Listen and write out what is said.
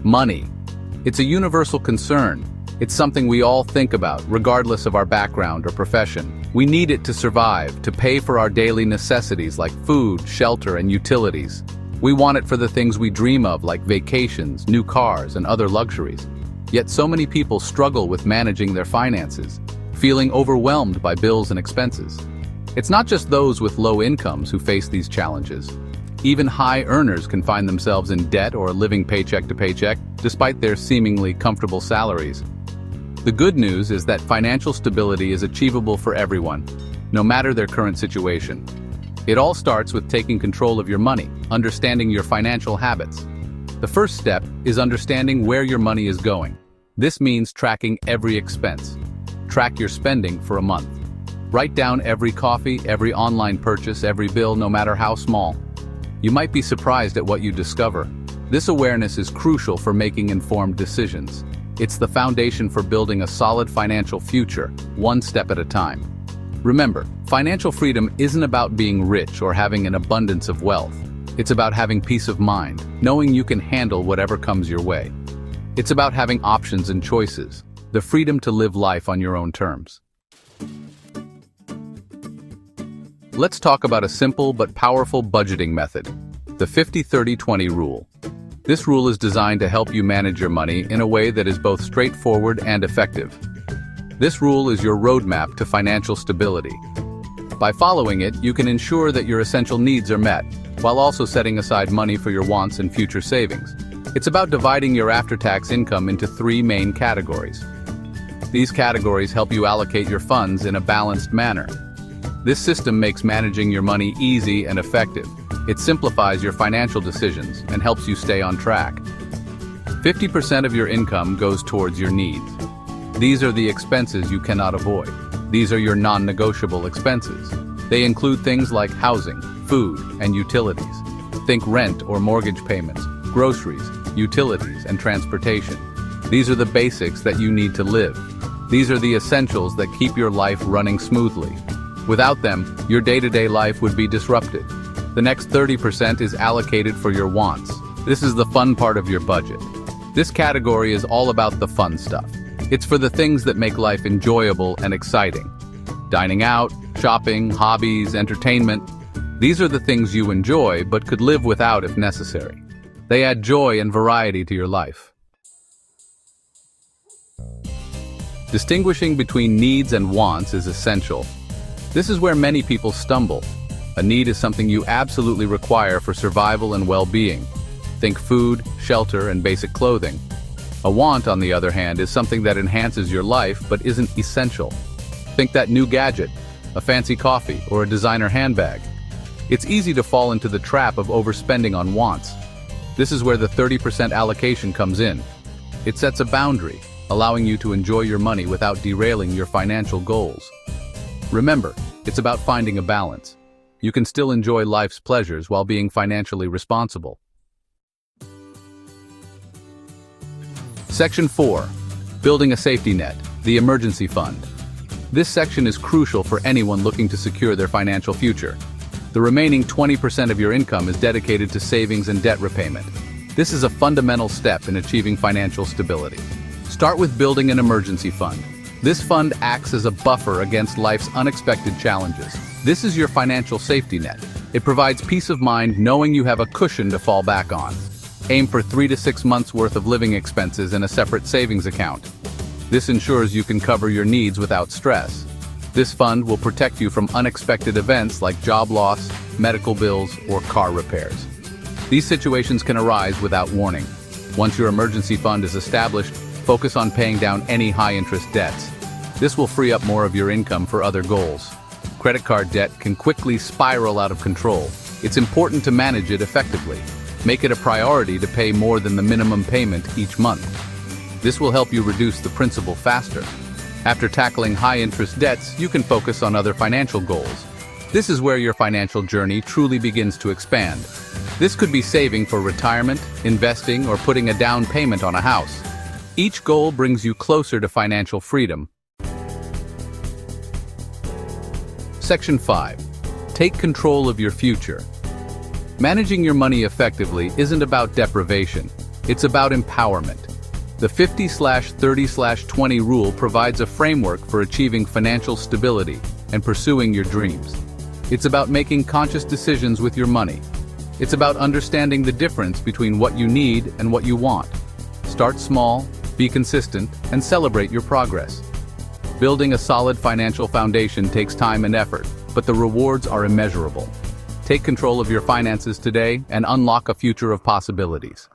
Money. It's a universal concern. It's something we all think about, regardless of our background or profession. We need it to survive, to pay for our daily necessities like food, shelter, and utilities. We want it for the things we dream of, like vacations, new cars, and other luxuries. Yet so many people struggle with managing their finances, feeling overwhelmed by bills and expenses. It's not just those with low incomes who face these challenges. Even high earners can find themselves in debt or living paycheck to paycheck, despite their seemingly comfortable salaries. The good news is that financial stability is achievable for everyone, no matter their current situation. It all starts with taking control of your money, understanding your financial habits. The first step is understanding where your money is going. This means tracking every expense. Track your spending for a month. Write down every coffee, every online purchase, every bill, no matter how small. You might be surprised at what you discover. This awareness is crucial for making informed decisions. It's the foundation for building a solid financial future, one step at a time. Remember, financial freedom isn't about being rich or having an abundance of wealth. It's about having peace of mind, knowing you can handle whatever comes your way. It's about having options and choices, the freedom to live life on your own terms. Let's talk about a simple but powerful budgeting method, the 50-30-20 rule. This rule is designed to help you manage your money in a way that is both straightforward and effective. This rule is your roadmap to financial stability. By following it, you can ensure that your essential needs are met, while also setting aside money for your wants and future savings. It's about dividing your after-tax income into 3 main categories. These categories help you allocate your funds in a balanced manner. This system makes managing your money easy and effective. It simplifies your financial decisions and helps you stay on track. 50% of your income goes towards your needs. These are the expenses you cannot avoid. These are your non-negotiable expenses. They include things like housing, food, and utilities. Think rent or mortgage payments, groceries, utilities, and transportation. These are the basics that you need to live. These are the essentials that keep your life running smoothly. Without them, your day-to-day life would be disrupted. The next 30% is allocated for your wants. This is the fun part of your budget. This category is all about the fun stuff. It's for the things that make life enjoyable and exciting. Dining out, shopping, hobbies, entertainment. These are the things you enjoy but could live without if necessary. They add joy and variety to your life. Distinguishing between needs and wants is essential. This is where many people stumble. A need is something you absolutely require for survival and well-being. Think food, shelter, and basic clothing. A want, on the other hand, is something that enhances your life but isn't essential. Think that new gadget, a fancy coffee, or a designer handbag. It's easy to fall into the trap of overspending on wants. This is where the 30% allocation comes in. It sets a boundary, allowing you to enjoy your money without derailing your financial goals. Remember, it's about finding a balance. You can still enjoy life's pleasures while being financially responsible. Section 4. Building a safety net, the emergency fund. This section is crucial for anyone looking to secure their financial future. The remaining 20% of your income is dedicated to savings and debt repayment. This is a fundamental step in achieving financial stability. Start with building an emergency fund. This fund acts as a buffer against life's unexpected challenges. This is your financial safety net. It provides peace of mind knowing you have a cushion to fall back on. Aim for 3 to 6 months' worth of living expenses in a separate savings account. This ensures you can cover your needs without stress. This fund will protect you from unexpected events like job loss, medical bills, or car repairs. These situations can arise without warning. Once your emergency fund is established, focus on paying down any high-interest debts. This will free up more of your income for other goals. Credit card debt can quickly spiral out of control. It's important to manage it effectively. Make it a priority to pay more than the minimum payment each month. This will help you reduce the principal faster. After tackling high-interest debts, you can focus on other financial goals. This is where your financial journey truly begins to expand. This could be saving for retirement, investing, or putting a down payment on a house. Each goal brings you closer to financial freedom. Section 5. Take control of your future. Managing your money effectively isn't about deprivation. It's about empowerment. The 50/30/20 rule provides a framework for achieving financial stability and pursuing your dreams. It's about making conscious decisions with your money. It's about understanding the difference between what you need and what you want. Start small, be consistent, and celebrate your progress. Building a solid financial foundation takes time and effort, but the rewards are immeasurable. Take control of your finances today and unlock a future of possibilities.